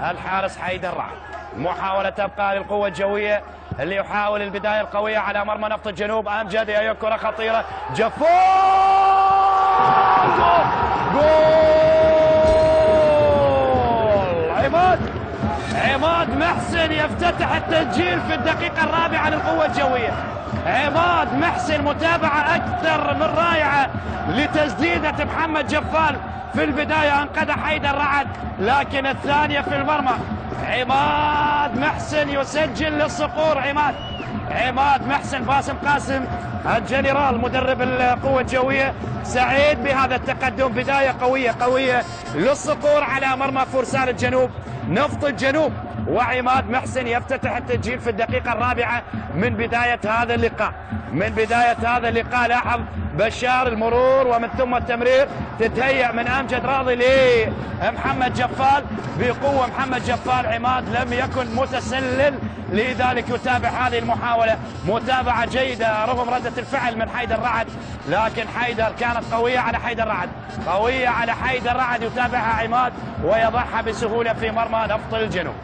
الحارس حيدر رعد. محاولة تبقى للقوة الجوية اللي يحاول البداية القوية على مرمى نفط الجنوب. أمجد هي كرة خطيرة. جفار جول. عماد محسن يفتتح التسجيل في الدقيقة الرابعة للقوة الجوية. عماد محسن متابعة أكثر من رائعة لتسديدة محمد جفال في البداية. أنقذ حيدر رعد لكن الثانية في المرمى. عماد محسن يسجل للصقور. عماد محسن. باسم قاسم الجنرال مدرب القوة الجوية سعيد بهذا التقدم. بداية قوية للصقور على مرمى فرسان الجنوب نفط الجنوب. وعماد محسن يفتتح التسجيل في الدقيقة الرابعة من بداية هذا اللقاء. لاحظ بشار المرور ومن ثم التمرير تتهيأ من أمجد راضي لمحمد جفال بقوة. محمد جفال عماد لم يكن متسلل لذلك يتابع هذه المحاولة متابعة جيدة رغم ردة الفعل من حيدر رعد. لكن حيدر كانت قوية على حيدر رعد يتابعها عماد ويضعها بسهولة في مرمى نفط الجنوب.